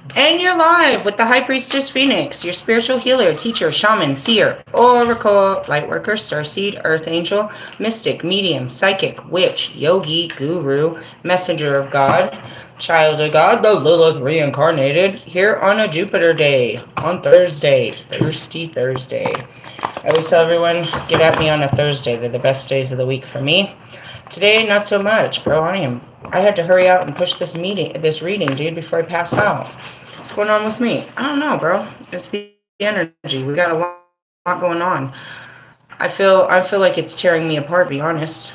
And you're live with the High Priestess Phoenix, your spiritual healer, teacher, shaman, seer, oracle, lightworker, starseed, earth angel, mystic, medium, psychic, witch, yogi, guru, messenger of God, child of God, the Lilith reincarnated, here on a Jupiter day, on Thursday, Thirsty Thursday. I always tell everyone, get at me on a Thursday. They're the best days of the week for me. Today, not so much, bro. I had to hurry out and push this reading, dude, before I pass out. What's going on with me? I don't know, bro. It's the energy. We got a lot going on. I feel like it's tearing me apart, to be honest.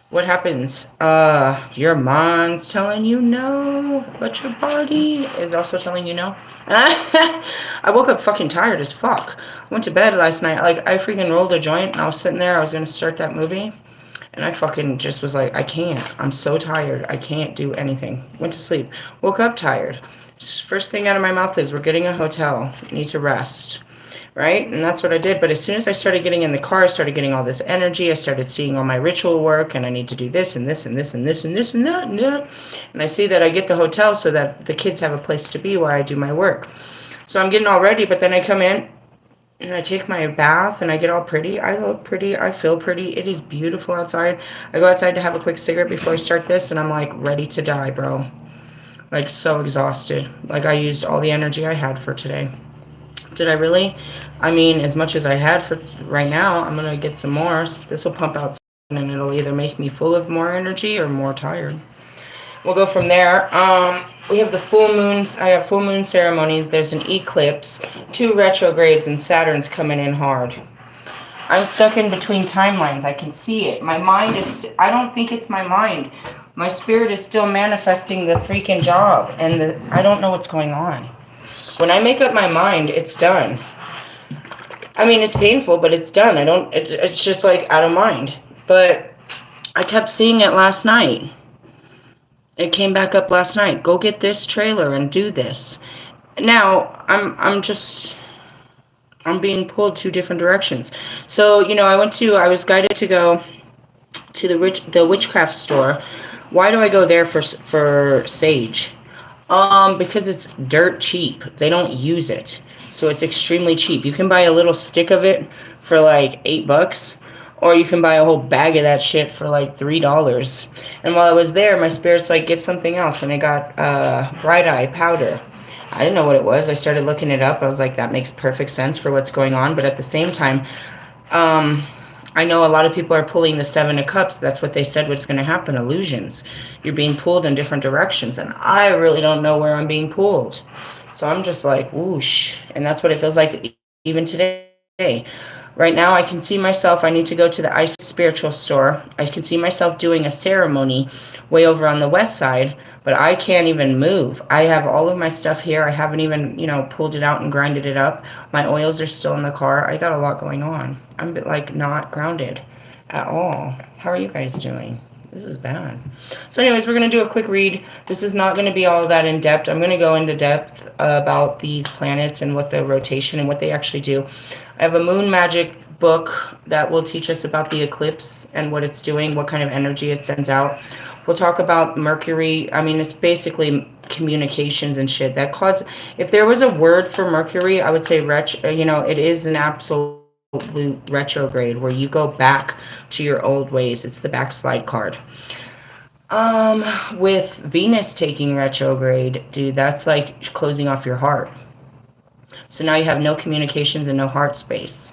What happens? Your mind's telling you no, but your body is also telling you no. I woke up fucking tired as fuck. I went to bed last night. Like, I freaking rolled a joint, and I was sitting there. I was going to start that movie. And I fucking just was like, I can't. I'm so tired. I can't do anything. Went to sleep. Woke up tired. First thing out of my mouth is, we're getting a hotel. Need to rest. Right? And that's what I did. But as soon as I started getting in the car, I started getting all this energy. I started seeing all my ritual work. And I need to do this and this and this and this and this and that and that. And I see that I get the hotel so that the kids have a place to be while I do my work. So I'm getting all ready. But then I come in. And I take my bath and I get all pretty. I look pretty. I feel pretty. It is beautiful outside. I go outside to have a quick cigarette before I start this. And I'm like ready to die, bro. Like so exhausted. Like I used all the energy I had for today. Did I really? I mean, as much as I had for right now, I'm going to get some more. This will pump out and it'll either make me full of more energy or more tired. We'll go from there. We have the full moons. I have full moon ceremonies. There's an eclipse, 2 retrogrades, and Saturn's coming in hard. I'm stuck in between timelines. I can see it. My mind is, I don't think it's my mind. My spirit is still manifesting the freaking job. And I don't know what's going on. When I make up my mind, it's done. I mean, it's painful, but it's done. It's just like out of mind. But I kept seeing it last night. It came back up last night. Go get this trailer and do this. Now, I'm being pulled 2 different directions. So, I was guided to go to the witchcraft store. Why do I go there for sage? Because it's dirt cheap. They don't use it. So it's extremely cheap. You can buy a little stick of it for like $8. Or you can buy a whole bag of that shit for like $3. And while I was there, my spirit's like, get something else. And I got bright eye powder. I didn't know what it was. I started looking it up. I was like, that makes perfect sense for what's going on. But at the same time, I know a lot of people are pulling the 7 of Cups. That's what they said what's going to happen, illusions. You're being pulled in different directions. And I really don't know where I'm being pulled. So I'm just like, whoosh. And that's what it feels like even today. Right now, I can see myself, I need to go to the Ice Spiritual Store. I can see myself doing a ceremony way over on the west side, but I can't even move. I have all of my stuff here. I haven't even, pulled it out and grinded it up. My oils are still in the car. I got a lot going on. I'm like not grounded at all. How are you guys doing? This is bad. So anyways, we're going to do a quick read. This is not going to be all that in depth. I'm going to go into depth about these planets and what the rotation and what they actually do. I have a moon magic book that will teach us about the eclipse and what it's doing, what kind of energy it sends out. We'll talk about Mercury. I mean, it's basically communications and shit that cause. If there was a word for Mercury, I would say it is an absolute retrograde where you go back to your old ways. It's the backslide card. With Venus taking retrograde, dude, that's like closing off your heart. So now you have no communications and no heart space.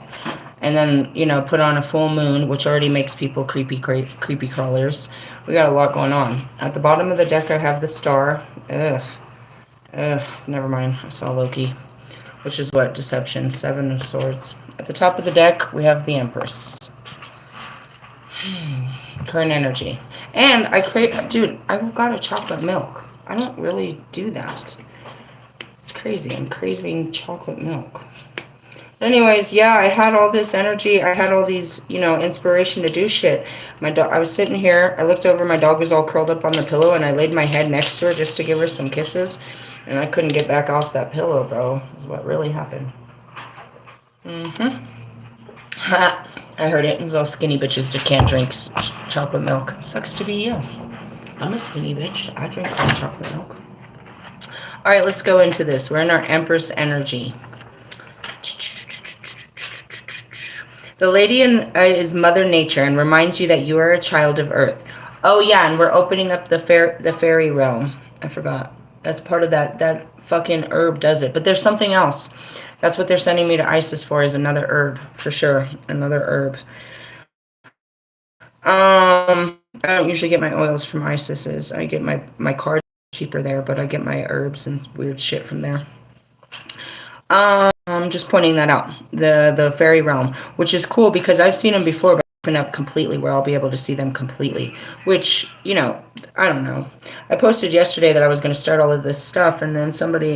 And then, put on a full moon, which already makes people creepy crawlers. We got a lot going on. At the bottom of the deck, I have the star. Never mind. I saw Loki, which is what? Deception. 7 of Swords. At the top of the deck, we have the Empress. Current energy. And I got a chocolate milk. I don't really do that. It's crazy. I'm craving chocolate milk. Anyways, yeah, I had all this energy. I had all these, inspiration to do shit. I was sitting here. I looked over. My dog was all curled up on the pillow, and I laid my head next to her just to give her some kisses. And I couldn't get back off that pillow, bro. Is what really happened. I heard it. It's all skinny bitches that can't drink chocolate milk. Sucks to be you. I'm a skinny bitch. I drink hot chocolate milk. All right, let's go into this. We're in our Empress energy. The lady is Mother Nature and reminds you that you are a child of Earth. Oh yeah, and we're opening up the fairy realm. I forgot. That's part of that. That fucking herb does it. But there's something else. That's what they're sending me to Isis for, is another herb, for sure. Another herb. I don't usually get my oils from Isis's. I get my cards cheaper there, but I get my herbs and weird shit from there. Just pointing that out. The fairy realm, which is cool because I've seen them before, but open up completely where I'll be able to see them completely. Which, you know, I don't know. I posted yesterday that I was going to start all of this stuff, and then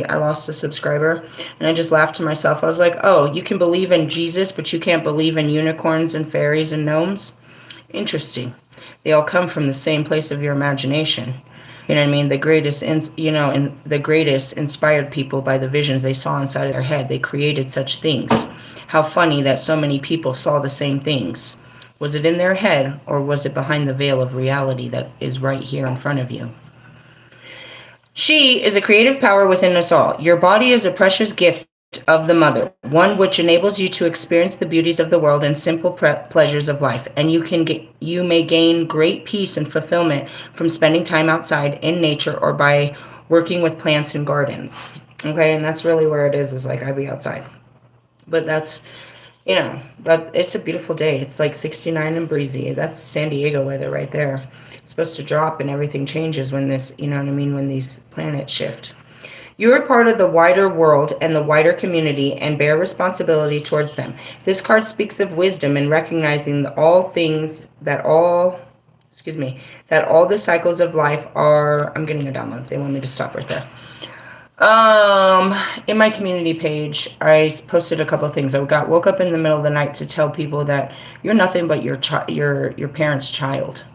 I lost a subscriber, and I just laughed to myself. I was like, oh, you can believe in Jesus, but you can't believe in unicorns and fairies and gnomes? Interesting. They all come from the same place of your imagination. You know what I mean? The greatest, the greatest inspired people by the visions they saw inside of their head. They created such things. How funny that so many people saw the same things. Was it in their head, or was it behind the veil of reality that is right here in front of you? She is a creative power within us all. Your body is a precious gift of the mother, one which enables you to experience the beauties of the world and simple pleasures of life, and you may gain great peace and fulfillment from spending time outside in nature or by working with plants and gardens. Okay, and that's really where it is like I be outside. But that's, but it's a beautiful day. It's like 69 and breezy. That's San Diego weather right there. It's supposed to drop and everything changes when this, when these planets shift. You are part of the wider world and the wider community and bear responsibility towards them. This card speaks of wisdom and recognizing that all the cycles of life are... I'm getting a download. They want me to stop right there. In my community page, I posted a couple of things. I woke up in the middle of the night to tell people that you're nothing but your parents' child,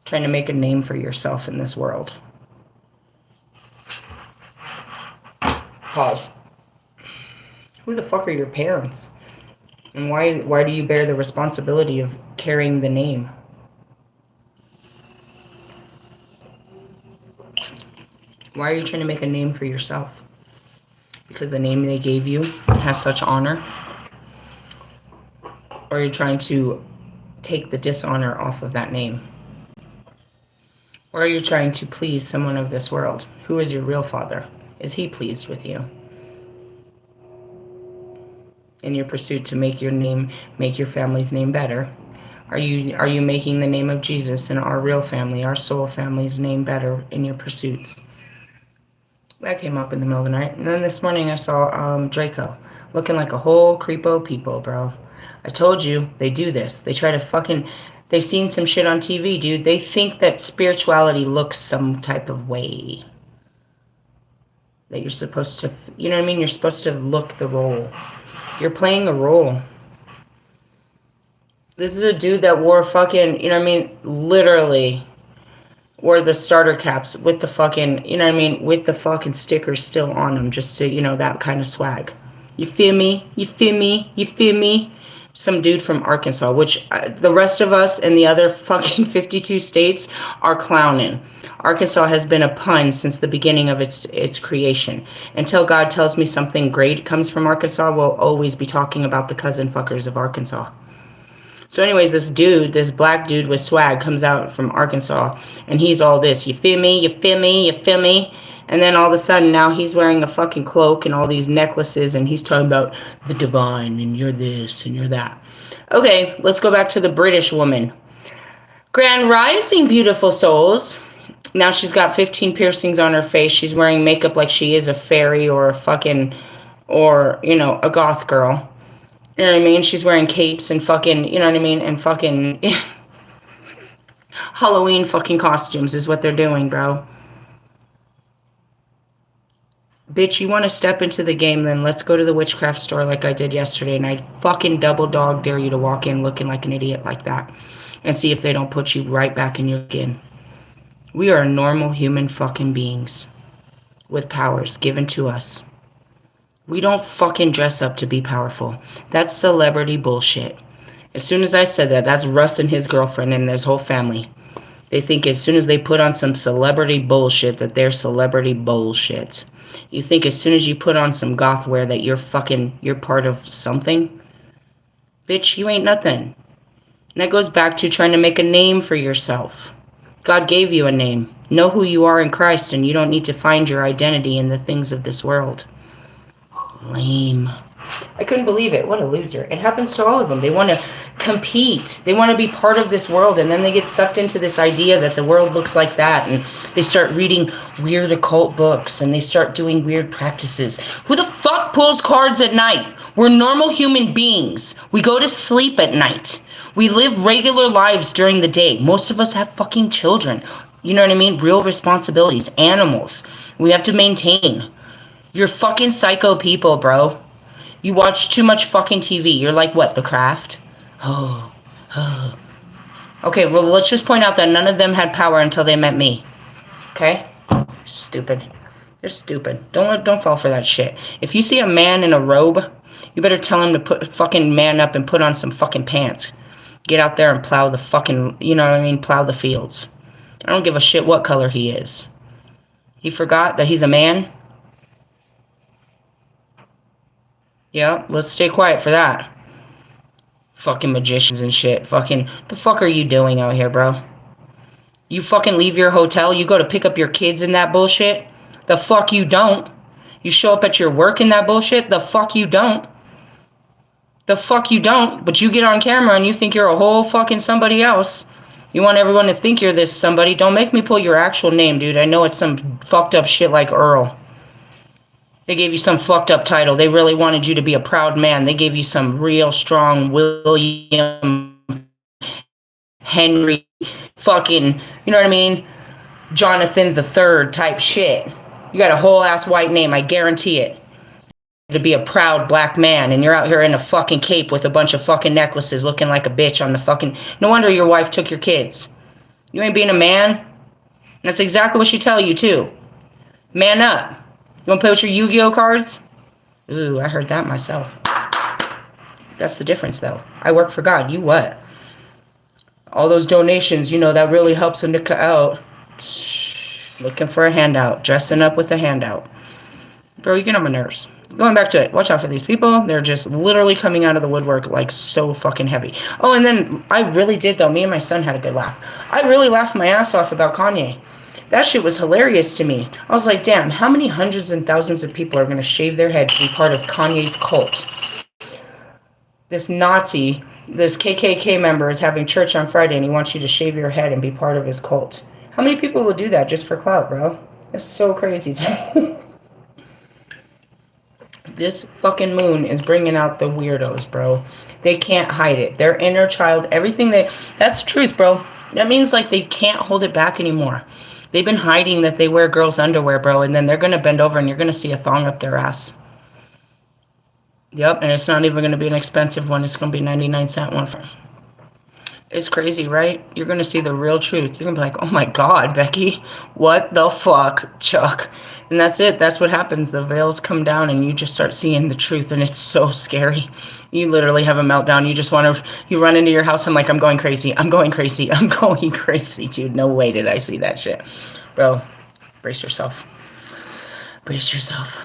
trying to make a name for yourself in this world. Pause. Who the fuck are your parents? And why do you bear the responsibility of carrying the name? Why are you trying to make a name for yourself? Because the name they gave you has such honor? Or are you trying to take the dishonor off of that name? Or are you trying to please someone of this world? Who is your real father? Is he pleased with you? In your pursuit to make your family's name better, are you making the name of Jesus and our real family, our soul family's name better in your pursuits? That came up in the middle of the night. And then this morning I saw Draco looking like a whole creepo people, bro. I told you, they do this. They try to they've seen some shit on TV, dude. They think that spirituality looks some type of way. That you're supposed to, You're supposed to look the role. You're playing a role. This is a dude that wore fucking, literally wore the starter caps with the fucking, with the fucking stickers still on them, just to, that kind of swag. You feel me? You feel me? You feel me? Some dude from Arkansas, which the rest of us in the other fucking 52 states are clowning. Arkansas has been a pun since the beginning of its creation. Until God tells me something great comes from Arkansas, we'll always be talking about the cousin fuckers of Arkansas. So anyways, this black dude with swag comes out from Arkansas, and he's all this, you feel me, you feel me, you feel me? And then all of a sudden now he's wearing a fucking cloak and all these necklaces, and he's talking about the divine, and you're this, and you're that. Okay, let's go back to the British woman. Grand Rising, beautiful souls. Now she's got 15 piercings on her face. She's wearing makeup like she is a fairy or a fucking, a goth girl. You know what I mean? She's wearing capes and fucking, and fucking Halloween fucking costumes is what they're doing, bro. Bitch, you want to step into the game, then let's go to the witchcraft store like I did yesterday, and I fucking double dog dare you to walk in looking like an idiot like that and see if they don't put you right back in your skin. We are normal human fucking beings with powers given to us. We don't fucking dress up to be powerful. That's celebrity bullshit. As soon as I said that, that's Russ and his girlfriend and his whole family. They think as soon as they put on some celebrity bullshit that they're celebrity bullshit. You think as soon as you put on some goth wear that you're part of something? Bitch, you ain't nothing. And that goes back to trying to make a name for yourself. God gave you a name. Know who you are in Christ, and you don't need to find your identity in the things of this world. Lame. I couldn't believe it. What a loser. It happens to all of them. They want to compete. They want to be part of this world, and then they get sucked into this idea that the world looks like that, and they start reading weird occult books, and they start doing weird practices. Who the fuck pulls cards at night? We're normal human beings. We go to sleep at night. We live regular lives during the day. Most of us have fucking children. You know what I mean? Real responsibilities. Animals. We have to maintain. You're fucking psycho people, bro. You watch too much fucking TV. You're like, what, The Craft? Oh. Okay, well, let's just point out that none of them had power until they met me. Okay? Stupid. They're stupid. Don't fall for that shit. If you see a man in a robe, you better tell him to put fucking man up and put on some fucking pants. Get out there and plow the fucking, you know what I mean? Plow the fields. I don't give a shit what color he is. He forgot that he's a man? Yeah, let's stay quiet for that. Fucking magicians and shit. Fucking, the fuck are you doing out here, bro? You fucking leave your hotel, you go to pick up your kids in that bullshit? The fuck you don't. You show up at your work in that bullshit? The fuck you don't. The fuck you don't. But you get on camera and you think you're a whole fucking somebody else. You want everyone to think you're this somebody. Don't make me pull your actual name, dude. I know it's some fucked up shit like Earl. They gave you some fucked up title. They really wanted you to be a proud man. They gave you some real strong William Henry fucking, you know what I mean? Jonathan the Third type shit. You got a whole ass white name, I guarantee it. To be a proud black man, and you're out here in a fucking cape with a bunch of fucking necklaces looking like a bitch on the fucking... No wonder your wife took your kids. You ain't being a man. And that's exactly what she tell you too. Man up. You want to play with your Yu-Gi-Oh cards? Ooh, I heard that myself. That's the difference, though. I work for God. You what? All those donations, you know, that really helps a nigga out. Looking for a handout. Dressing up with a handout. Bro, you get on my nerves. Going back to it. Watch out for these people. They're just literally coming out of the woodwork like so fucking heavy. Oh, and then I really did, though. Me and my son had a good laugh. I really laughed my ass off about Kanye. That shit was hilarious to me. I was like, damn, how many hundreds and thousands of people are going to shave their head to be part of Kanye's cult? This Nazi, this KKK member is having church on Friday and he wants you to shave your head and be part of his cult. How many people will do that just for clout, bro? That's so crazy to me. This fucking moon is bringing out the weirdos, bro. They can't hide it. Their inner child, everything that's truth, bro. That means like they can't hold it back anymore. They've been hiding that they wear girls' underwear, bro, and then they're going to bend over and you're going to see a thong up their ass. Yep, and it's not even going to be an expensive one. It's going to be 99-cent one. It's crazy, right? You're going to see the real truth. You're going to be like, oh my God, Becky, what the fuck, Chuck? And that's it. That's what happens. The veils come down and you just start seeing the truth, and it's so scary. You literally have a meltdown. You just want to, you run into your house. I'm like, I'm going crazy. I'm going crazy. I'm going crazy, dude. No way did I see that shit. Bro, brace yourself. Brace yourself.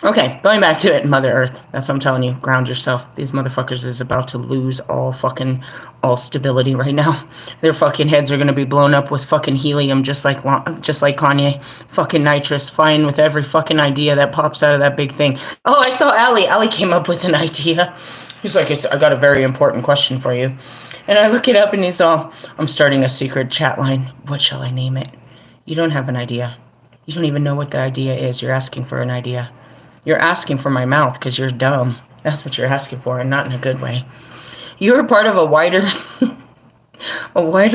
Okay, going back to it, Mother Earth. That's what I'm telling you. Ground yourself. These motherfuckers is about to lose all stability right now. Their fucking heads are going to be blown up with fucking helium just like Kanye. Fucking nitrous, flying with every fucking idea that pops out of that big thing. Oh, I saw Ali. Ali came up with an idea. He's like, I got a very important question for you. And I look it up and he's all, I'm starting a secret chat line. What shall I name it? You don't have an idea. You don't even know what the idea is. You're asking for an idea. You're asking for my mouth because you're dumb. That's what you're asking for, and not in a good way. You're part of a wider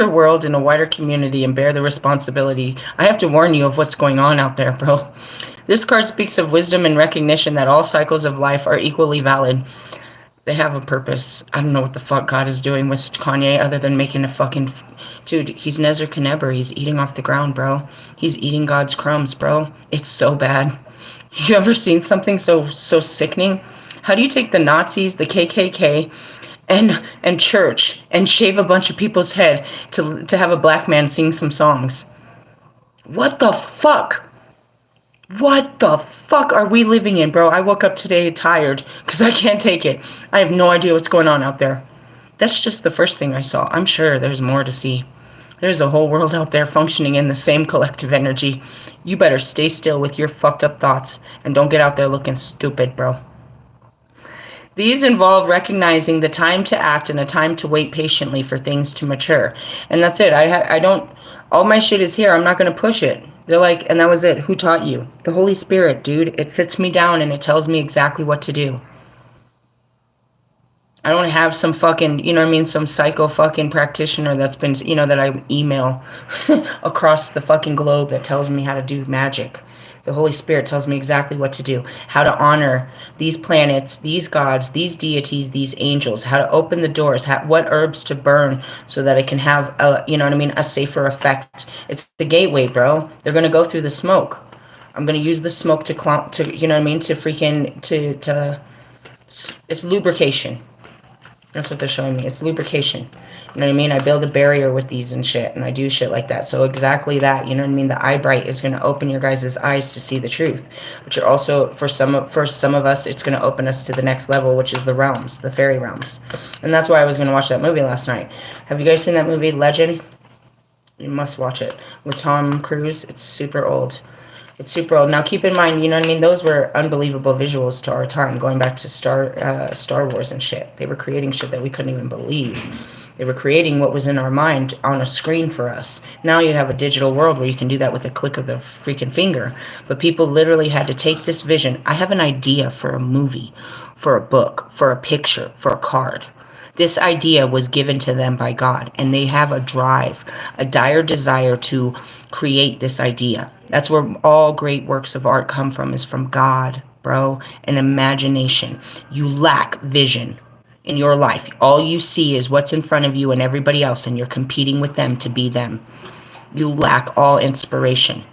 world and a wider community and bear the responsibility. I have to warn you of what's going on out there, bro. This card speaks of wisdom and recognition that all cycles of life are equally valid. They have a purpose. I don't know what the fuck God is doing with Kanye other than making a fucking... Dude, he's Nebuchadnezzar. He's eating off the ground, bro. He's eating God's crumbs, bro. It's so bad. You ever seen something so sickening? How do you take the Nazis, the KKK, and church and shave a bunch of people's head to have a black man sing some songs. What the fuck? What the fuck are we living in, bro? I woke up today tired because I can't take it. I have no idea what's going on out there. That's just the first thing I saw. I'm sure there's more to see. There's a whole world out there functioning in the same collective energy. You better stay still with your fucked up thoughts and don't get out there looking stupid, bro. These involve recognizing the time to act and a time to wait patiently for things to mature. And that's it. I don't, all my shit is here. I'm not going to push it. They're like, and that was it. Who taught you? The Holy Spirit, dude. It sits me down and it tells me exactly what to do. I don't have some fucking, you know what I mean, some psycho fucking practitioner that's been, you know, that I email across the fucking globe that tells me how to do magic. The Holy Spirit tells me exactly what to do, how to honor these planets, these gods, these deities, these angels, how to open the doors, what herbs to burn so that it can have, a, you know what I mean, a safer effect. It's the gateway, bro. They're going to go through the smoke. I'm going to use the smoke to, you know what I mean, to freaking, it's lubrication. That's what they're showing me. It's lubrication. You know what I mean? I build a barrier with these and shit, and I do shit like that. So exactly that, you know what I mean? The eye bright is going to open your guys' eyes to see the truth. But you're also, for some of us, it's going to open us to the next level, which is the realms, the fairy realms. And that's why I was going to watch that movie last night. Have you guys seen that movie, Legend? You must watch it. With Tom Cruise. It's super old. It's super old. Now, keep in mind, you know what I mean? Those were unbelievable visuals to our time, going back to Star Wars and shit. They were creating shit that we couldn't even believe. They were creating what was in our mind on a screen for us. Now you have a digital world where you can do that with a click of the freaking finger. But people literally had to take this vision. I have an idea for a movie, for a book, for a picture, for a card. This idea was given to them by God, and they have a drive, a dire desire to create this idea. That's where all great works of art come from, is from God, bro, and imagination. You lack vision in your life. All you see is what's in front of you and everybody else, and you're competing with them to be them. You lack all inspiration.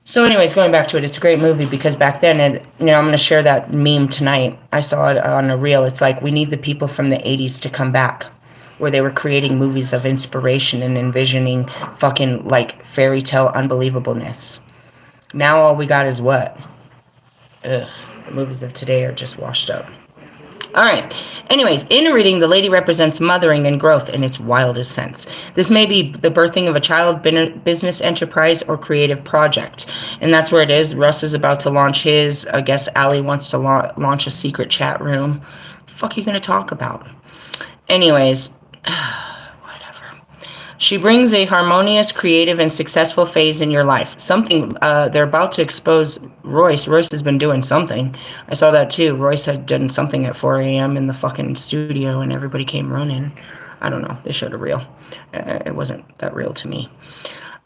So anyways, going back to it, it's a great movie because back then, and you know, I'm going to share that meme tonight. I saw it on a reel. It's like, we need the people from the 80s to come back, where they were creating movies of inspiration and envisioning fucking like fairy tale unbelievableness. Now all we got is what? Ugh, the movies of today are just washed up. All right. Anyways, in reading, the lady represents mothering and growth in its wildest sense. This may be the birthing of a child, business enterprise, or creative project. And that's where it is. Russ is about to launch his. I guess Allie wants to launch a secret chat room. What the fuck are you going to talk about? Anyways, whatever. She brings a harmonious, creative, and successful phase in your life. Something, they're about to expose Royce. Royce has been doing something. I saw that too. Royce had done something at 4 a.m. in the fucking studio and everybody came running. I don't know. They showed a reel. It wasn't that real to me.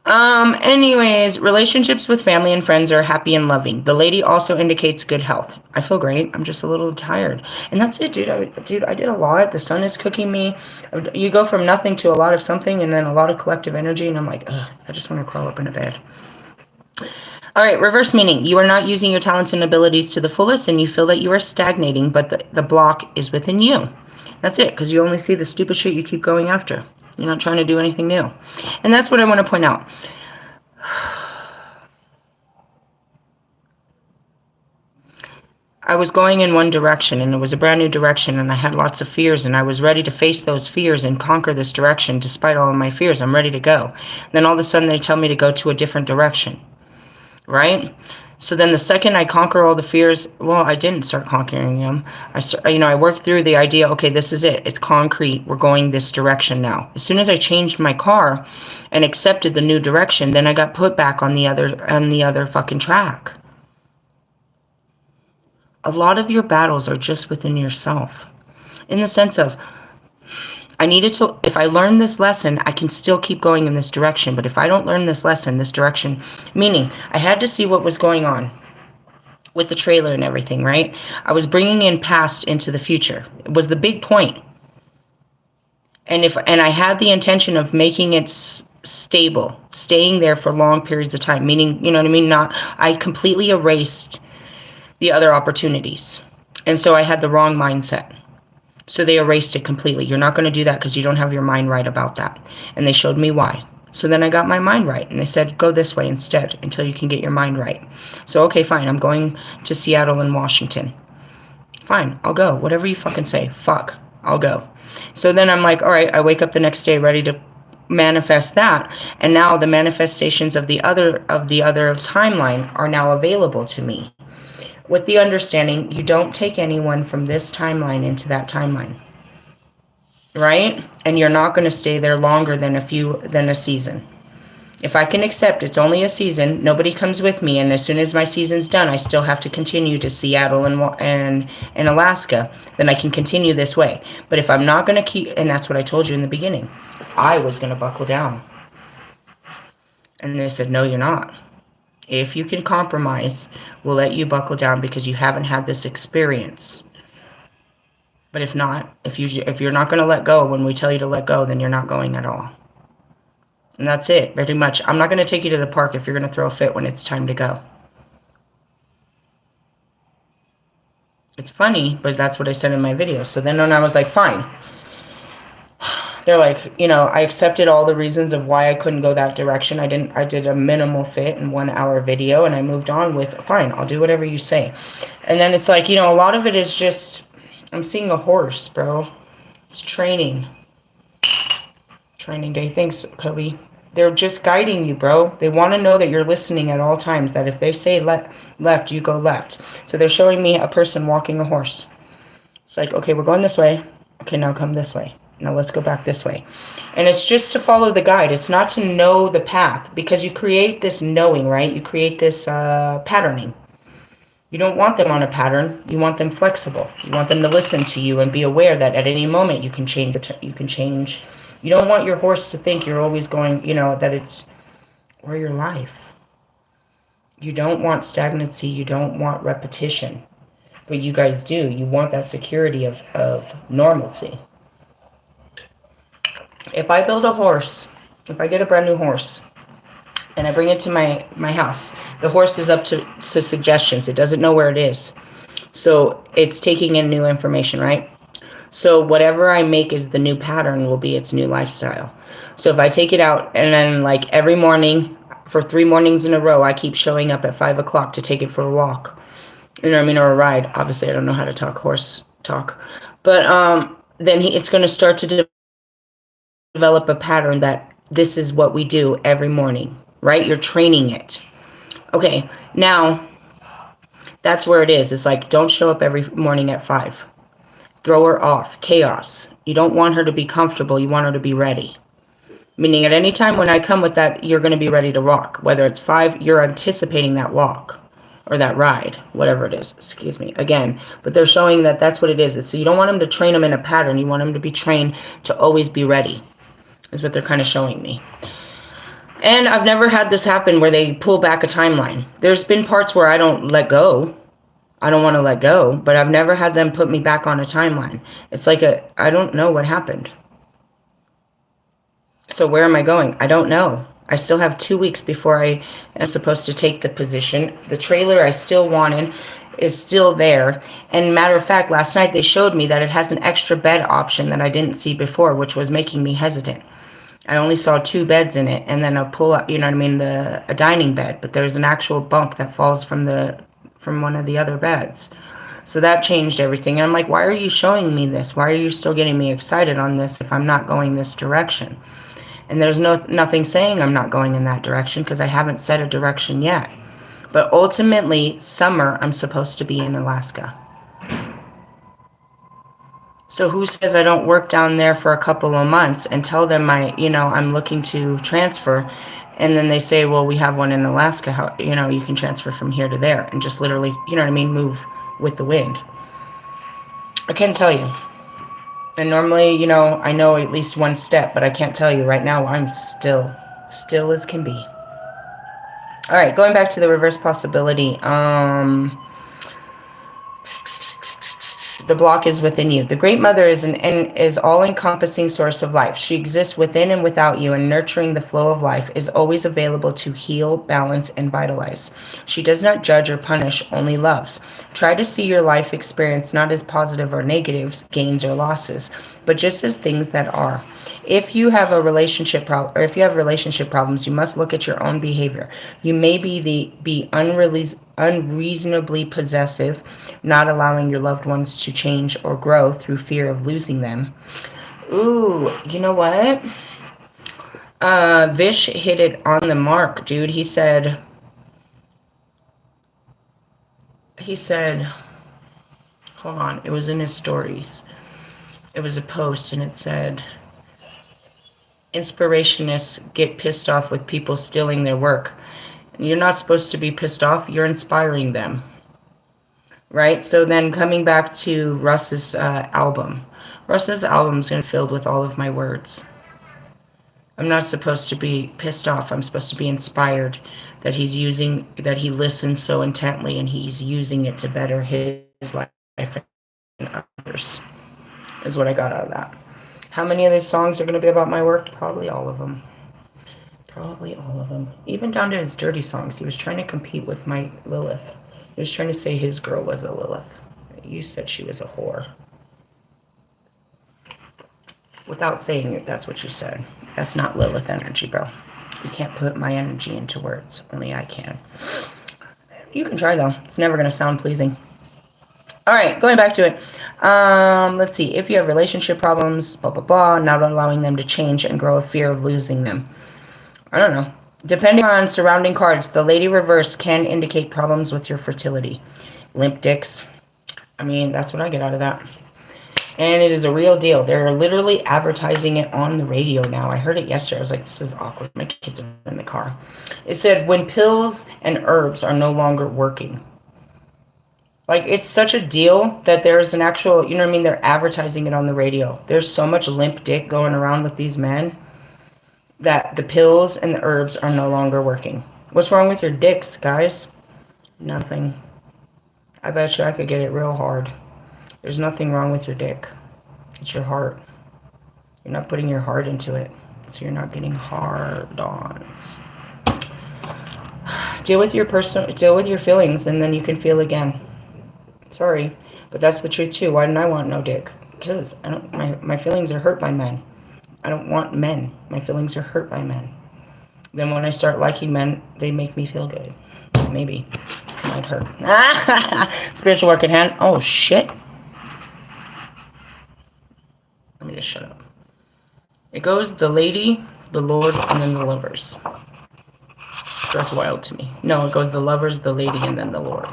Anyways, relationships with family and friends are happy and loving. The lady also indicates good health. I feel great. I'm just a little tired. And that's it, dude. I did a lot. The sun is cooking me. You go from nothing to a lot of something and then a lot of collective energy. And I'm like, ugh, I just want to crawl up in a bed. All right, reverse meaning. You are not using your talents and abilities to the fullest and you feel that you are stagnating, but the block is within you. That's it, because you only see the stupid shit you keep going after. You're not trying to do anything new. And that's what I want to point out. I was going in one direction, and it was a brand new direction, and I had lots of fears, and I was ready to face those fears and conquer this direction despite all of my fears. I'm ready to go. Then all of a sudden they tell me to go to a different direction, right? So then the second I conquer all the fears, well, I didn't start conquering them. I worked through the idea, okay, this is it. It's concrete. We're going this direction now. As soon as I changed my car and accepted the new direction, then I got put back on the other fucking track. A lot of your battles are just within yourself. In the sense of, if I learn this lesson, I can still keep going in this direction. But if I don't learn this lesson, this direction, meaning I had to see what was going on with the trailer and everything, right? I was bringing in past into the future. It was the big point. And I had the intention of making it stable, staying there for long periods of time, meaning, you know what I mean? I completely erased the other opportunities. And so I had the wrong mindset. So they erased it completely. You're not going to do that because you don't have your mind right about that. And they showed me why. So then I got my mind right. And they said, go this way instead until you can get your mind right. So, okay, fine. I'm going to Seattle and Washington. Fine, I'll go. Whatever you fucking say. Fuck, I'll go. So then I'm like, all right, I wake up the next day ready to manifest that. And now the manifestations of the other timeline are now available to me. With the understanding, you don't take anyone from this timeline into that timeline. Right? And you're not going to stay there longer than a season. If I can accept it's only a season, nobody comes with me, and as soon as my season's done, I still have to continue to Seattle and Alaska, then I can continue this way. But if I'm not going to keep, and that's what I told you in the beginning, I was going to buckle down. And they said, no, you're not. If you can compromise, we'll let you buckle down because you haven't had this experience. But if not, if you're not going to let go when we tell you to let go, then you're not going at all. And that's it, pretty much. I'm not going to take you to the park if you're going to throw a fit when it's time to go. It's funny, but that's what I said in my video. So then when I was like, fine. They're like, you know, I accepted all the reasons of why I couldn't go that direction. I did a minimal fit in 1 hour video, and I moved on with, fine, I'll do whatever you say. And then it's like, you know, a lot of it is just, I'm seeing a horse, bro. It's training. Training day. Thanks, Kobe. They're just guiding you, bro. They want to know that you're listening at all times, that if they say left, you go left. So they're showing me a person walking a horse. It's like, okay, we're going this way. Okay, now come this way. Now let's go back this way. And it's just to follow the guide. It's not to know the path, because you create this knowing, right? You create this patterning. You don't want them on a pattern. You want them flexible. You want them to listen to you and be aware that at any moment you can change. You don't want your horse to think you're always going, you know, that it's, or your life. You don't want stagnancy. You don't want repetition. But you guys do. You want that security of normalcy. If I build a horse, if I get a brand new horse, and I bring it to my house, the horse is up to suggestions. It doesn't know where it is. So it's taking in new information, right? So whatever I make is the new pattern will be its new lifestyle. So if I take it out and then like every morning for 3 mornings in a row, I keep showing up at 5 o'clock to take it for a walk. You know what I mean? Or a ride. Obviously, I don't know how to talk horse talk. But then it's going to start to develop a pattern that this is what we do every morning, right? You're training it. Okay, now that's where it is. It's like, don't show up every morning at 5. Throw her off. Chaos. You don't want her to be comfortable. You want her to be ready. Meaning at any time when I come with that, you're going to be ready to walk. Whether it's 5, you're anticipating that walk or that ride, whatever it is. Excuse me. Again, but they're showing that that's what it is. So you don't want them to train them in a pattern. You want them to be trained to always be ready, is what they're kind of showing me. And I've never had this happen where they pull back a timeline. There's been parts where I don't let go. I don't want to let go, but I've never had them put me back on a timeline. It's like I don't know what happened. So where am I going? I don't know. I still have 2 weeks before I am supposed to take the position. The trailer I still wanted is still there. And matter of fact, last night they showed me that it has an extra bed option that I didn't see before, which was making me hesitant. I only saw 2 beds in it, and then a pull-up, you know what I mean, a dining bed. But there's an actual bunk that falls from one of the other beds. So that changed everything. And I'm like, why are you showing me this? Why are you still getting me excited on this if I'm not going this direction? And there's nothing saying I'm not going in that direction because I haven't set a direction yet. But ultimately, summer, I'm supposed to be in Alaska. So who says I don't work down there for a couple of months and tell them I'm looking to transfer, and then they say, well, we have one in Alaska, how, you can transfer from here to there, and just literally, move with the wind. I can't tell you. And normally, I know at least one step, but I can't tell you right now. I'm still as can be. All right, going back to the reverse possibility. The block is within you. The Great Mother is an is all-encompassing source of life. She exists within and without you, and nurturing the flow of life is always available to heal, balance, and vitalize. She does not judge or punish, only loves. Try to see your life experience not as positive or negatives, gains or losses, but just as things that are. If you have a relationship problem, or if you have relationship problems, you must look at your own behavior. You may be unreasonably possessive, not allowing your loved ones to change or grow through fear of losing them. Ooh, you know what? Vish hit it on the mark, dude. He said, hold on, it was in his stories. It was a post, and it said, inspirationists get pissed off with people stealing their work. You're not supposed to be pissed off. You're inspiring them. Right? So then coming back to Russ's album. Russ's album is going to be filled with all of my words. I'm not supposed to be pissed off. I'm supposed to be inspired that that he listens so intently and he's using it to better his life and others. Is what I got out of that. How many of these songs are going to be about my work? Probably all of them. Probably all of them. Even down to his dirty songs. He was trying to compete with my Lilith. He was trying to say his girl was a Lilith. You said she was a whore. Without saying it, that's what you said. That's not Lilith energy, bro. You can't put my energy into words. Only I can. You can try, though. It's never going to sound pleasing. All right, going back to it. Let's see. If you have relationship problems, blah, blah, blah, not allowing them to change and grow a fear of losing them. I don't know. Depending on surrounding cards, the Lady Reverse can indicate problems with your fertility. Limp dicks. I mean, that's what I get out of that. And it is a real deal. They're literally advertising it on the radio now. I heard it yesterday. I was like, this is awkward. My kids are in the car. It said, when pills and herbs are no longer working. Like, it's such a deal that there's an actual, you know what I mean? They're advertising it on the radio. There's so much limp dick going around with these men that the pills and the herbs are no longer working. What's wrong with your dicks, guys? Nothing. I bet you I could get it real hard. There's nothing wrong with your dick. It's your heart. You're not putting your heart into it, so you're not getting hard-ons. Deal with your feelings, and then you can feel again. Sorry, but that's the truth too. Why didn't I want no dick? Because my feelings are hurt by men. I don't want men. My feelings are hurt by men. Then when I start liking men, they make me feel good. Maybe. It might hurt. Spiritual work in hand. Oh, shit. Let me just shut up. It goes the Lady, the Lord, and then the Lovers. So that's wild to me. No, it goes the Lovers, the Lady, and then the Lord.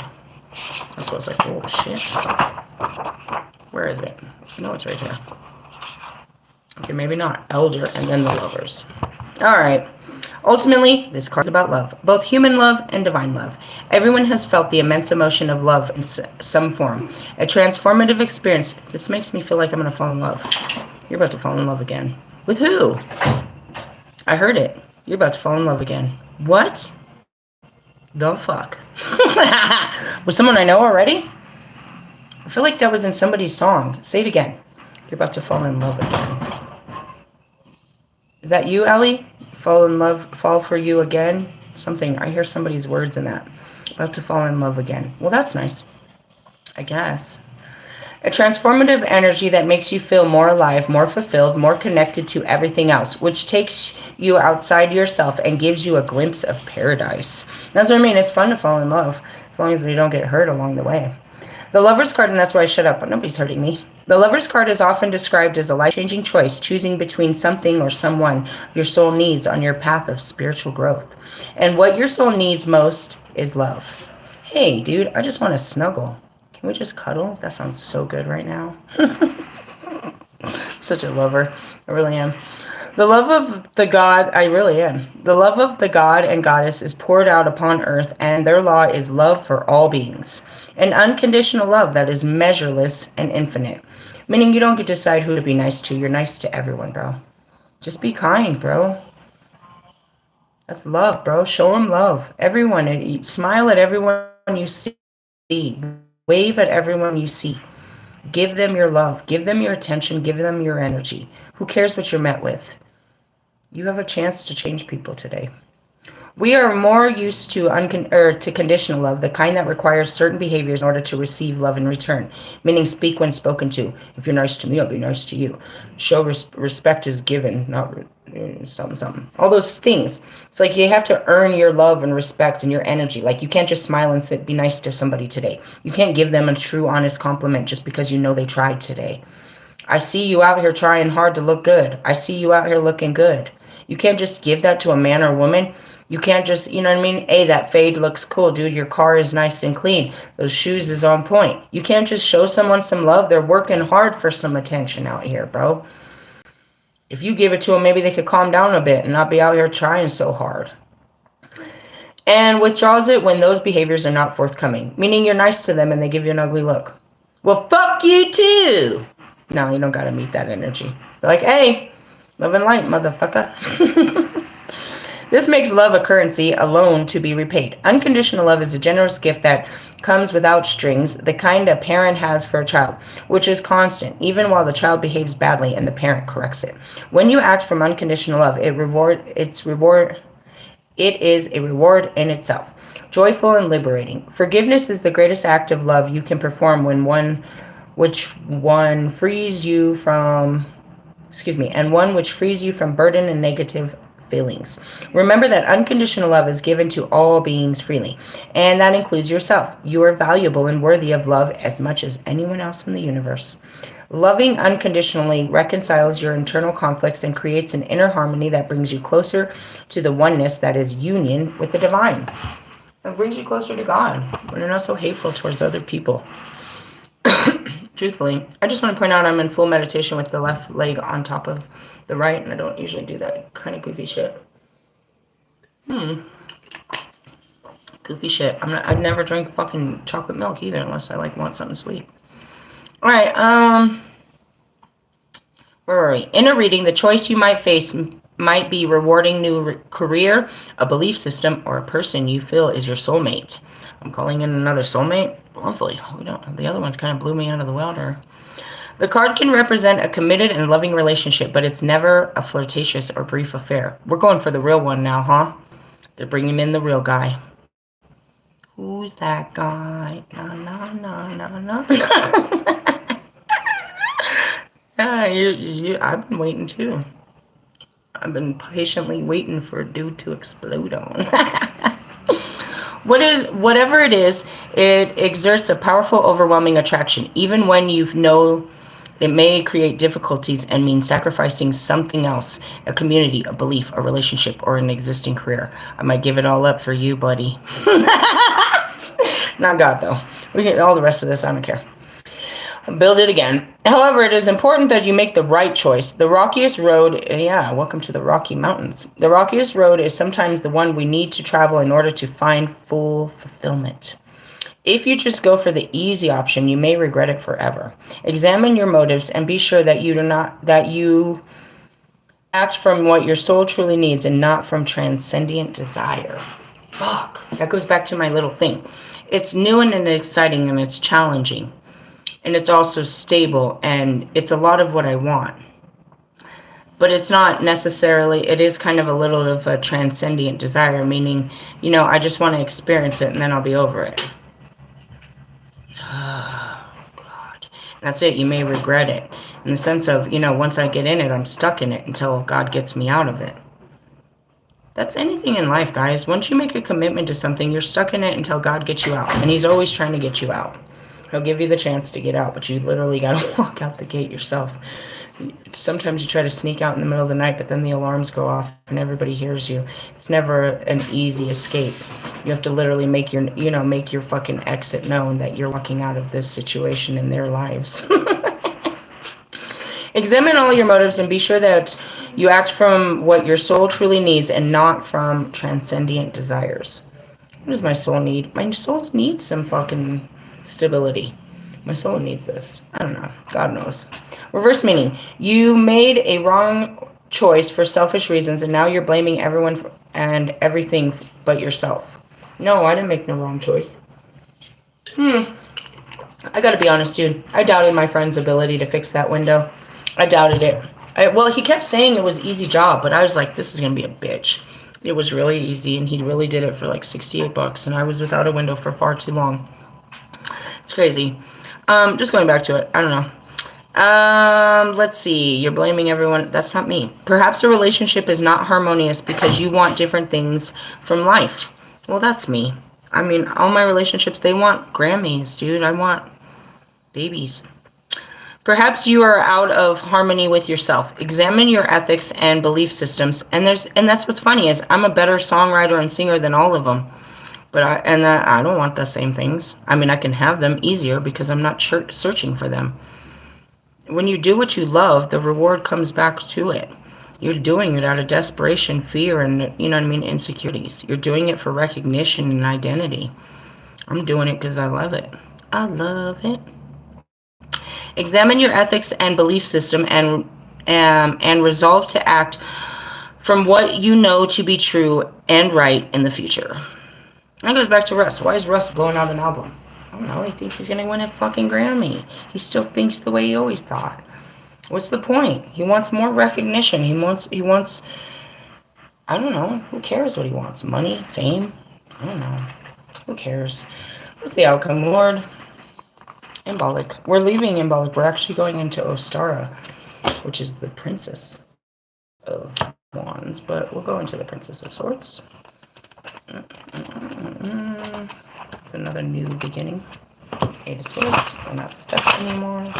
That's what I was like, oh, shit. Where is it? No, it's right here. Okay, maybe not. Elder, and then the Lovers. All right. Ultimately, this card is about love, both human love and divine love. Everyone has felt the immense emotion of love in some form. A transformative experience. This makes me feel like I'm going to fall in love. You're about to fall in love again. With who? I heard it. You're about to fall in love again. What? The fuck? With someone I know already? I feel like that was in somebody's song. Say it again. You're about to fall in love again. Is that you, Ellie? Fall in love, fall for you again? Something. I hear somebody's words in that. About to fall in love again. Well, that's nice. I guess. A transformative energy that makes you feel more alive, more fulfilled, more connected to everything else, which takes you outside yourself and gives you a glimpse of paradise. That's what I mean. It's fun to fall in love, as long as you don't get hurt along the way. The Lover's card, and that's why I shut up, but nobody's hurting me. The Lover's card is often described as a life-changing choice, choosing between something or someone your soul needs on your path of spiritual growth. And what your soul needs most is love. Hey, dude, I just want to snuggle. Can we just cuddle? That sounds so good right now. Such a lover. I really am. The love of the God, I really am. The love of the God and Goddess is poured out upon earth, and their law is love for all beings. An unconditional love that is measureless and infinite. Meaning you don't get to decide who to be nice to. You're nice to everyone, bro. Just be kind, bro. That's love, bro. Show them love. Everyone. Smile at everyone you see. Wave at everyone you see. Give them your love. Give them your attention. Give them your energy. Who cares what you're met with? You have a chance to change people today. We are more used to to conditional love, the kind that requires certain behaviors in order to receive love in return. Meaning, speak when spoken to. If you're nice to me, I'll be nice to you. Show respect is given, not something, something. All those things. It's like you have to earn your love and respect and your energy. Like you can't just smile and be nice to somebody today. You can't give them a true, honest compliment just because you know they tried today. I see you out here trying hard to look good. I see you out here looking good. You can't just give that to a man or woman. You can't just, you know what I mean? Hey, that fade looks cool, dude. Your car is nice and clean. Those shoes is on point. You can't just show someone some love. They're working hard for some attention out here, bro. If you give it to them, maybe they could calm down a bit and not be out here trying so hard. And withdraws it when those behaviors are not forthcoming. Meaning you're nice to them and they give you an ugly look. Well, fuck you too. No, you don't gotta meet that energy. They're like, hey, love and light, motherfucker. This makes love a currency, a loan to be repaid. Unconditional love is a generous gift that comes without strings, the kind a parent has for a child, which is constant, even while the child behaves badly and the parent corrects it. When you act from unconditional love, it is a reward in itself. Joyful and liberating. Forgiveness is the greatest act of love you can perform when one which frees you from burden and negative feelings. Remember that unconditional love is given to all beings freely, and that includes yourself. You are valuable and worthy of love as much as anyone else in the universe. Loving unconditionally reconciles your internal conflicts and creates an inner harmony that brings you closer to the oneness that is union with the divine. It brings you closer to God when you're not so hateful towards other people. Truthfully, I just want to point out I'm in full meditation with the left leg on top of the right, and I don't usually do that kind of goofy shit. Goofy shit. I'd never drink fucking chocolate milk either unless I want something sweet. Alright, where are we? In a reading, the choice you might face might be rewarding new career, a belief system, or a person you feel is your soulmate. I'm calling in another soulmate. Hopefully, the other ones kind of blew me out of the water. The card can represent a committed and loving relationship, but it's never a flirtatious or brief affair. We're going for the real one now, huh? They're bringing in the real guy. Who's that guy? No. Yeah, I've been waiting too. I've been patiently waiting for a dude to explode on. Whatever it is, it exerts a powerful, overwhelming attraction, even when you know it may create difficulties and mean sacrificing something else, a community, a belief, a relationship, or an existing career. I might give it all up for you, buddy. Not God, though. We get all the rest of this, I don't care. Build it again. However, it is important that you make the right choice. The rockiest road, welcome to the Rocky Mountains. The rockiest road is sometimes the one we need to travel in order to find full fulfillment. If you just go for the easy option, you may regret it forever. Examine your motives and be sure that you act from what your soul truly needs and not from transcendent desire. Fuck. That goes back to my little thing. It's new and exciting and it's challenging. And it's also stable and it's a lot of what I want. But it's not necessarily, it is kind of a little of a transcendent desire, meaning, I just want to experience it and then I'll be over it. Oh, God. That's it. You may regret it. In the sense of, once I get in it, I'm stuck in it until God gets me out of it. That's anything in life, guys. Once you make a commitment to something, you're stuck in it until God gets you out. And He's always trying to get you out. He'll give you the chance to get out, but you literally got to walk out the gate yourself. Sometimes you try to sneak out in the middle of the night, but then the alarms go off and everybody hears you. It's never an easy escape. You have to literally make your fucking exit known that you're walking out of this situation in their lives. Examine all your motives and be sure that you act from what your soul truly needs and not from transcendent desires. What does my soul need? My soul needs some fucking stability. My soul needs this. I don't know. God knows. Reverse meaning. You made a wrong choice for selfish reasons and now you're blaming everyone and everything but yourself. No, I didn't make no wrong choice. I I gotta be honest, dude. I doubted my friend's ability to fix that window. I doubted it. Well, he kept saying it was an easy job, but I was like, this is gonna be a bitch. It was really easy, and he really did it for like 68 bucks, and I was without a window for far too long. It's crazy. Just going back to it. I don't know. Let's see. You're blaming everyone. That's not me. Perhaps a relationship is not harmonious because you want different things from life. Well, that's me. I mean, all my relationships, they want Grammys, dude. I want babies. Perhaps you are out of harmony with yourself. Examine your ethics and belief systems. And that's what's funny is I'm a better songwriter and singer than all of them. But I don't want the same things. I mean, I can have them easier because I'm not searching for them. When you do what you love, the reward comes back to it. You're doing it out of desperation, fear, and, you know what I mean, insecurities. You're doing it for recognition and identity. I'm doing it because I love it. I love it. Examine your ethics and belief system and resolve to act from what you know to be true and right in the future. That goes back to Russ. Why is Russ blowing out an album? I don't know. He thinks he's going to win a fucking Grammy. He still thinks the way he always thought. What's the point? He wants more recognition. He wants, I don't know. Who cares what he wants? Money? Fame? I don't know. Who cares? What's the outcome, Lord? Embolic. We're leaving Embolic. We're actually going into Ostara, which is the Princess of Wands, but we'll go into the Princess of Swords. It's another new beginning. Eight of Swords. We're not stuck anymore.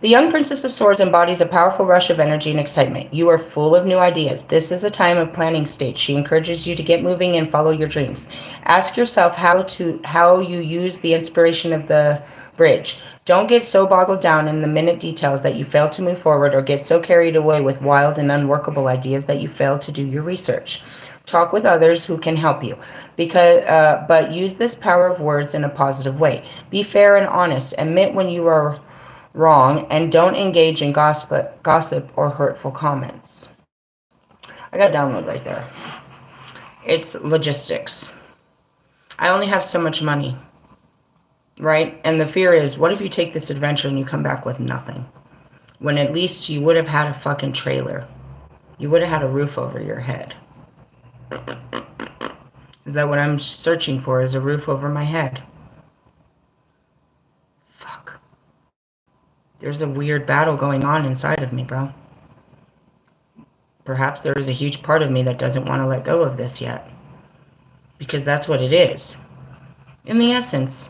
The young Princess of Swords embodies a powerful rush of energy and excitement. You are full of new ideas. This is a time of planning stage. She encourages you to get moving and follow your dreams. Ask yourself how you use the inspiration of the bridge. Don't get so boggled down in the minute details that you fail to move forward, or get so carried away with wild and unworkable ideas that you fail to do your research. Talk with others who can help you, but use this power of words in a positive way. Be fair and honest. Admit when you are wrong, and don't engage in gossip or hurtful comments. I got a download right there. It's logistics. I only have so much money, right? And the fear is, what if you take this adventure and you come back with nothing? When at least you would have had a fucking trailer. You would have had a roof over your head. Is that what I'm searching for, is a roof over my head? Fuck. There's a weird battle going on inside of me, bro. Perhaps there is a huge part of me that doesn't want to let go of this yet. Because that's what it is. In the essence,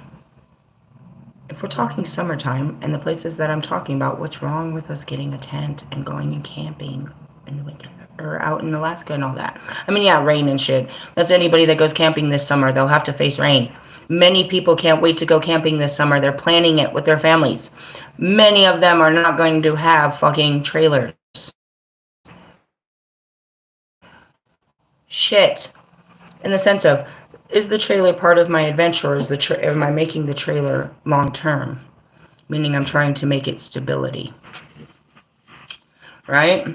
if we're talking summertime and the places that I'm talking about, what's wrong with us getting a tent and going and camping in the winter? Or out in Alaska and all that. I mean, yeah, rain and shit. That's anybody that goes camping this summer. They'll have to face rain. Many people can't wait to go camping this summer. They're planning it with their families. Many of them are not going to have fucking trailers. Shit. In the sense of, is the trailer part of my adventure, or am I making the trailer long term? Meaning I'm trying to make it stability. Right?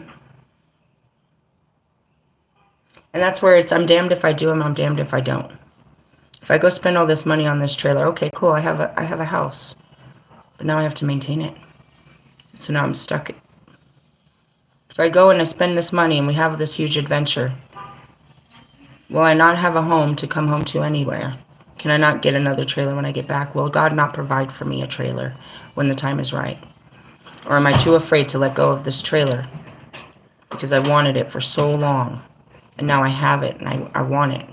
And that's where it's, I'm damned if I do and I'm damned if I don't. If I go spend all this money on this trailer, okay, cool, I have a house. But now I have to maintain it. So now I'm stuck. If I go and I spend this money and we have this huge adventure, will I not have a home to come home to anywhere? Can I not get another trailer when I get back? Will God not provide for me a trailer when the time is right? Or am I too afraid to let go of this trailer because I wanted it for so long? And now I have it, and I want it.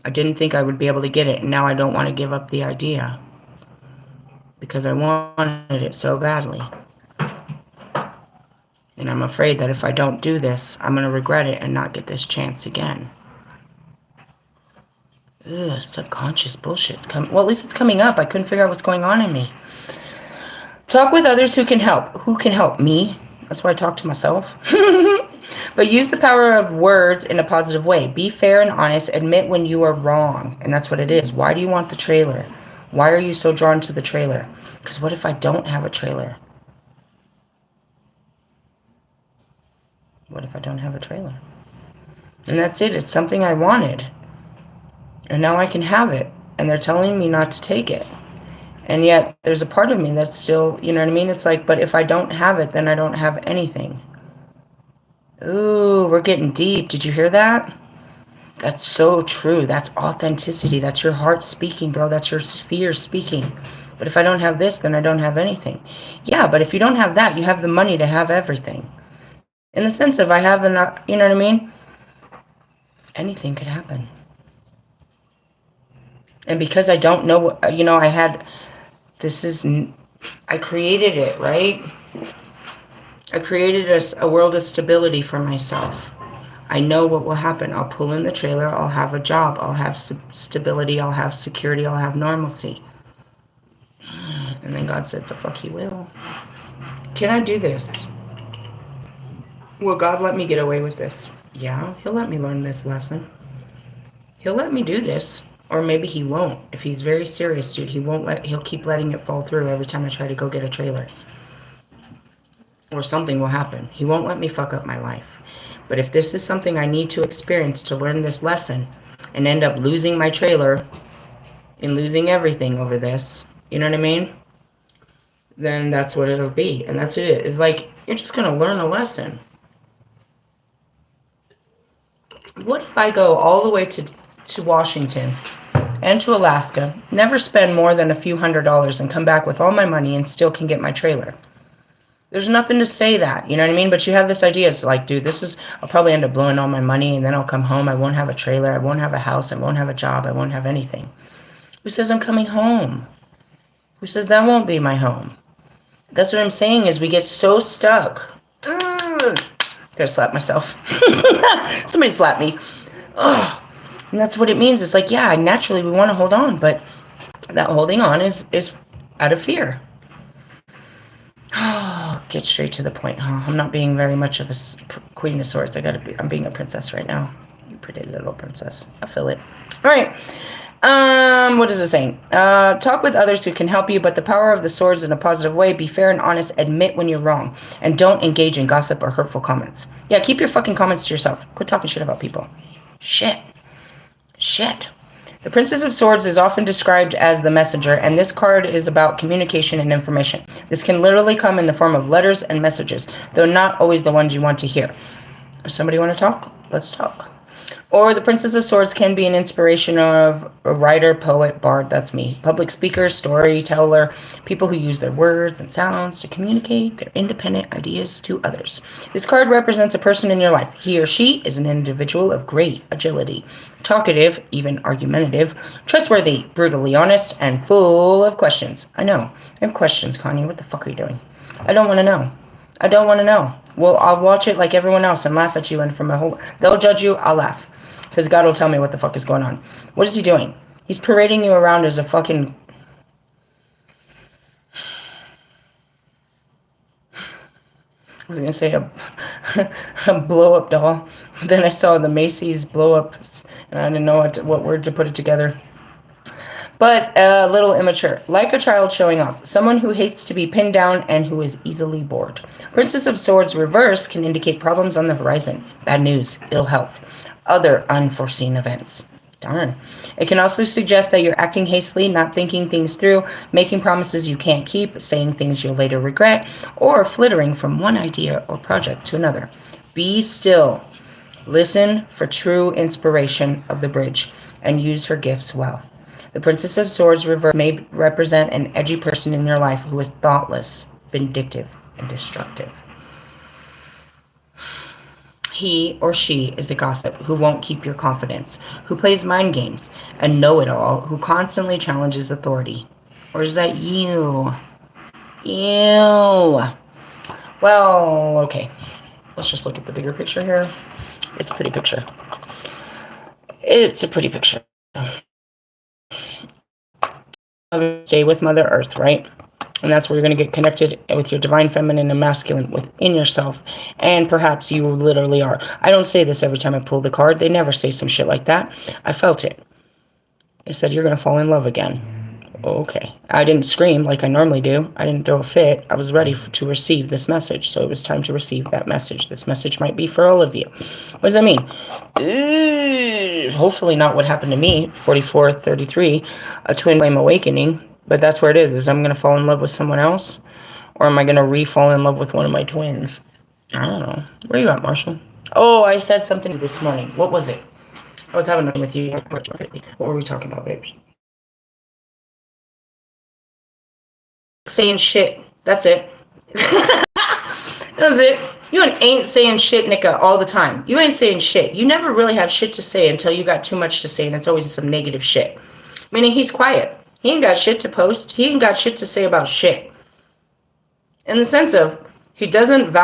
I didn't think I would be able to get it, and now I don't want to give up the idea. Because I wanted it so badly. And I'm afraid that if I don't do this, I'm going to regret it and not get this chance again. Ugh, subconscious bullshit's coming. Well, at least it's coming up. I couldn't figure out what's going on in me. Talk with others who can help. Who can help me? That's why I talk to myself. But use the power of words in a positive way. Be fair and honest. Admit when you are wrong. And that's what it is. Why do you want the trailer? Why are you so drawn to the trailer? Because what if I don't have a trailer? What if I don't have a trailer? And that's it. It's something I wanted. And now I can have it. And they're telling me not to take it. And yet there's a part of me that's still, you know what I mean? It's like, but if I don't have it, then I don't have anything. Ooh, we're getting deep. Did you hear that? That's so true. That's authenticity. That's your heart speaking, bro. That's your sphere speaking. But if I don't have this, then I don't have anything. Yeah, but if you don't have that, you have the money to have everything. In the sense of I have enough, you know what I mean? Anything could happen. And because I don't know, you know, I created it, right? I created a world of stability for myself. I know what will happen. I'll pull in the trailer. I'll have a job. I'll have stability. I'll have security. I'll have normalcy. And then God said, the fuck you will. Can I do this? Will God let me get away with this? Yeah, he'll let me learn this lesson. He'll let me do this. Or maybe he won't. If he's very serious, dude, he'll keep letting it fall through every time I try to go get a trailer. Or something will happen. He won't let me fuck up my life. But if this is something I need to experience to learn this lesson and end up losing my trailer and losing everything over this, you know what I mean? Then that's what it'll be. And that's it. It's like, you're just going to learn a lesson. What if I go all the way to Washington and to Alaska, never spend more than a few $100s and come back with all my money and still can get my trailer? There's nothing to say that, you know what I mean? But you have this idea. It's like, dude, I'll probably end up blowing all my money and then I'll come home. I won't have a trailer. I won't have a house. I won't have a job. I won't have anything. Who says I'm coming home? Who says that won't be my home? That's what I'm saying is we get so stuck. Gotta slap myself. Somebody slap me. Ugh. And that's what it means. It's like, yeah, naturally we want to hold on, but that holding on is out of fear. Oh, get straight to the point, huh? I'm not being very much of a queen of swords. I'm being a princess right now. You pretty little princess. I feel it. All right. What is it saying? Talk with others who can help you, but the power of the swords in a positive way. Be fair and honest. Admit when you're wrong. And don't engage in gossip or hurtful comments. Yeah, keep your fucking comments to yourself. Quit talking shit about people. Shit. The Princess of Swords is often described as the messenger, and this card is about communication and information. This can literally come in the form of letters and messages, though not always the ones you want to hear. Somebody want to talk? Let's talk. Or the Princess of Swords can be an inspiration of a writer, poet, bard, that's me, public speaker, storyteller, people who use their words and sounds to communicate their independent ideas to others. This card represents a person in your life. He or she is an individual of great agility, talkative, even argumentative, trustworthy, brutally honest, and full of questions. I know. I have questions, Connie. What the fuck are you doing? I don't want to know. I don't want to know. Well, I'll watch it like everyone else and laugh at you, and they'll judge you, I'll laugh. Because God will tell me what the fuck is going on. What is he doing? He's parading you around as a fucking... I was going to say a blow-up doll. Then I saw the Macy's blow-ups, and I didn't know what word to put it together. But a little immature. Like a child showing off. Someone who hates to be pinned down and who is easily bored. Princess of Swords reverse can indicate problems on the horizon. Bad news, ill health, other unforeseen events. Darn. It can also suggest that you're acting hastily, not thinking things through, making promises you can't keep, saying things you'll later regret, or flittering from one idea or project to another. Be still. Listen for true inspiration of the bridge and use her gifts well. The Princess of Swords reverse may represent an edgy person in your life who is thoughtless, vindictive, and destructive. He or she is a gossip who won't keep your confidence, who plays mind games, a know-it-all who constantly challenges authority. Or is that you? Ew. Well, okay. Let's just look at the bigger picture here. It's a pretty picture. It's a pretty picture. Stay with Mother Earth, right? And that's where you're going to get connected with your divine feminine and masculine within yourself. And perhaps you literally are. I don't say this every time I pull the card. They never say some shit like that. I felt it. They said, you're going to fall in love again. Okay. I didn't scream like I normally do. I didn't throw a fit. I was ready to receive this message. So it was time to receive that message. This message might be for all of you. What does that mean? Hopefully not what happened to me, 44-33, a twin flame awakening. But that's where it is I'm going to fall in love with someone else? Or am I going to re-fall in love with one of my twins? I don't know. Where you at, Marshall? Oh, I said something this morning. What was it? I was having a with you. What were we talking about, babes? Saying shit. That's it. That was it. You ain't saying shit, Nika, all the time. You ain't saying shit. You never really have shit to say until you got too much to say, and it's always some negative shit. Meaning he's quiet. He ain't got shit to post. He ain't got shit to say about shit. In the sense of, he doesn't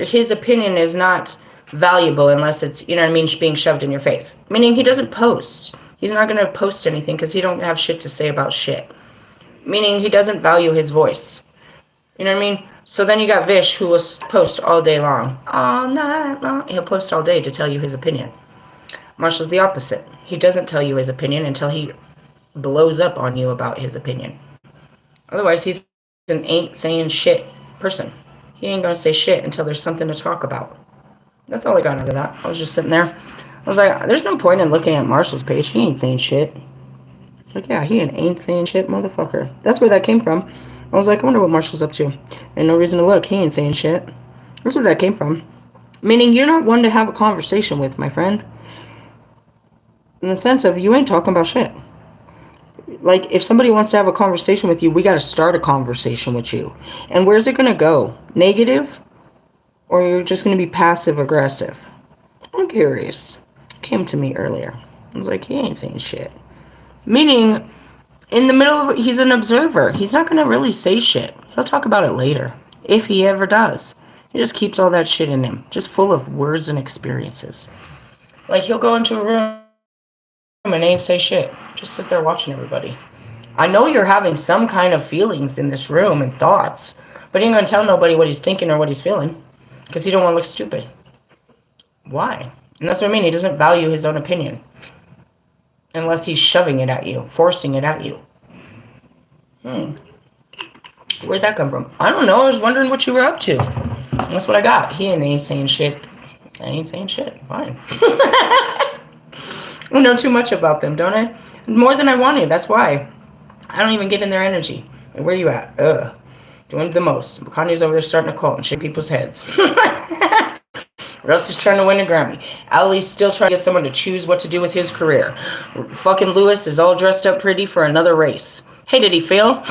his opinion is not valuable unless it's, you know what I mean, being shoved in your face. Meaning he doesn't post. He's not going to post anything because he don't have shit to say about shit. Meaning he doesn't value his voice. You know what I mean? So then you got Vish, who will post all day long. All night long. He'll post all day to tell you his opinion. Marshall's the opposite. He doesn't tell you his opinion until he blows up on you about his opinion. Otherwise, he's an ain't saying shit person. He ain't gonna say shit until there's something to talk about. That's all I got out of that. I was just sitting there. I was like, there's no point in looking at Marshall's page. He ain't saying shit. It's like, yeah, he ain't saying shit, motherfucker. That's where that came from. I was like, I wonder what Marshall's up to. And no reason to look. He ain't saying shit. That's where that came from. Meaning you're not one to have a conversation with, my friend. In the sense of, you ain't talking about shit. Like, if somebody wants to have a conversation with you, we got to start a conversation with you. And where's it going to go? Negative? Or you're just going to be passive-aggressive? I'm curious. It came to me earlier. I was like, he ain't saying shit. Meaning, in the middle of, he's an observer. He's not going to really say shit. He'll talk about it later. If he ever does. He just keeps all that shit in him. Just full of words and experiences. Like, he'll go into a room and ain't say shit. Just sit there watching everybody. I know you're having some kind of feelings in this room and thoughts, but he ain't gonna tell nobody what he's thinking or what he's feeling, because he don't want to look stupid. Why? And that's what I mean. He doesn't value his own opinion unless he's shoving it at you, forcing it at you. Where'd that come from? I don't know. I was wondering what you were up to. That's what I got. He ain't saying shit. I ain't saying shit. Fine. I know too much about them, don't I? More than I wanted. That's why. I don't even get in their energy. Where you at? Doing the most. Kanye's over there starting a cult and shake people's heads. Russ is trying to win a Grammy. Ali's still trying to get someone to choose what to do with his career. Fucking Lewis is all dressed up pretty for another race. Hey, did he fail?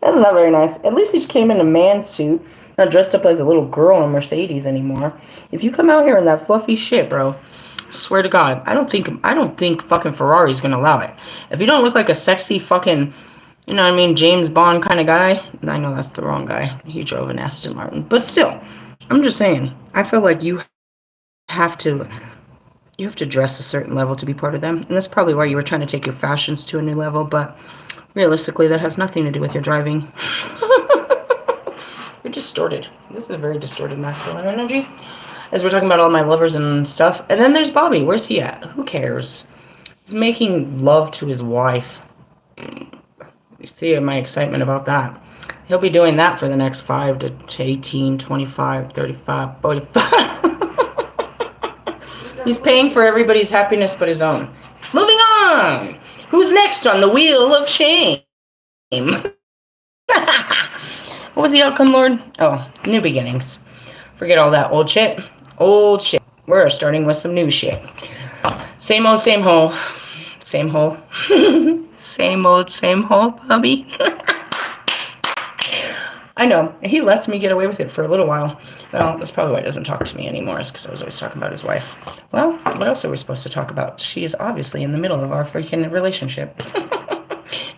That's not very nice. At least he came in a man suit. Not dressed up as a little girl in a Mercedes anymore. If you come out here in that fluffy shit, bro, swear to God, I don't think fucking Ferrari's gonna allow it. If you don't look like a sexy fucking, you know what I mean, James Bond kind of guy, I know that's the wrong guy. He drove an Aston Martin. But still, I'm just saying, I feel like you have to dress a certain level to be part of them. And that's probably why you were trying to take your fashions to a new level, but realistically, that has nothing to do with your driving. You're distorted. This is a very distorted masculine energy. As we're talking about all my lovers and stuff. And then there's Bobby. Where's he at? Who cares? He's making love to his wife. You see my excitement about that. He'll be doing that for the next 5 to 18, 25, 35, 45. He's paying for everybody's happiness but his own. Moving on. Who's next on the wheel of shame? What was the outcome, Lord? Oh, new beginnings. Forget all that old shit. Old shit. We're starting with some new shit. Same old, same hole. Same hole. Same old, same hole, puppy. I know. He lets me get away with it for a little while. Well, that's probably why he doesn't talk to me anymore, is because I was always talking about his wife. Well, what else are we supposed to talk about? She is obviously in the middle of our freaking relationship.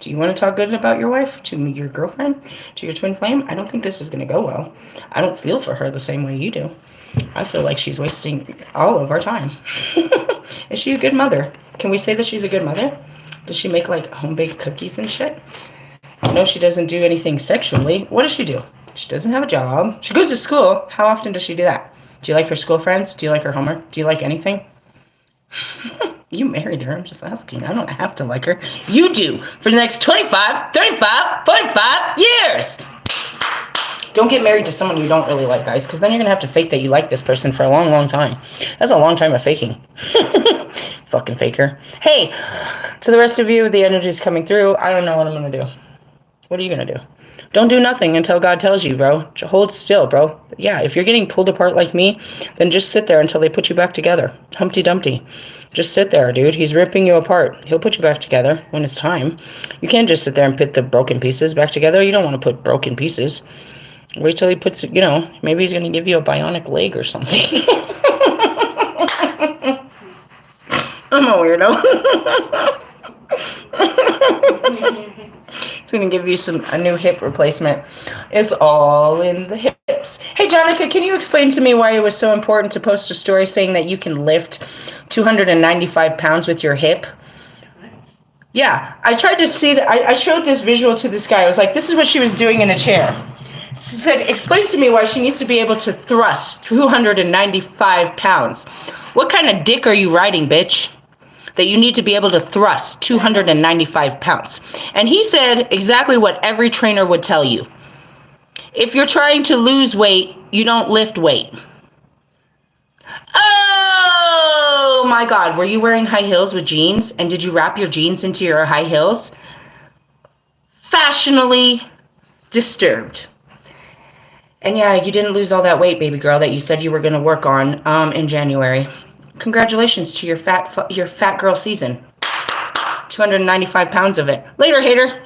Do you want to talk good about your wife? To your girlfriend? To your twin flame? I don't think this is going to go well. I don't feel for her the same way you do. I feel like she's wasting all of our time. Is she a good mother? Can we say that she's a good mother? Does she make, like, home-baked cookies and shit? I know she doesn't do anything sexually. What does she do? She doesn't have a job. She goes to school. How often does she do that? Do you like her school friends? Do you like her homework? Do you like anything? You married her. I'm just asking. I don't have to like her. You do. For the next 25, 35, 45 years. Don't get married to someone you don't really like, guys, because then you're going to have to fake that you like this person for a long, long time. That's a long time of faking. Fucking faker. Hey, to the rest of you, the energy's coming through. I don't know what I'm going to do. What are you going to do? Don't do nothing until God tells you, bro. Hold still, bro. Yeah, if you're getting pulled apart like me, then just sit there until they put you back together. Humpty Dumpty. Just sit there, dude. He's ripping you apart. He'll put you back together when it's time. You can't just sit there and put the broken pieces back together. You don't want to put broken pieces. Wait till he puts, you know, maybe he's going to give you a bionic leg or something. I'm a weirdo. He's going to give you a new hip replacement. It's all in the hips. Hey, Jonica, can you explain to me why it was so important to post a story saying that you can lift 295 pounds with your hip? Yeah, I tried to see that. I showed this visual to this guy. I was like, this is what she was doing in a chair. She said, explain to me why she needs to be able to thrust 295 pounds. What kind of dick are you riding, bitch? That you need to be able to thrust 295 pounds. And he said exactly what every trainer would tell you. If you're trying to lose weight, you don't lift weight. Oh my God, were you wearing high heels with jeans? And did you wrap your jeans into your high heels? Fashionably disturbed. And yeah, you didn't lose all that weight, baby girl, that you said you were going to work on in January. Congratulations to your fat girl season. 295 pounds of it. Later, hater.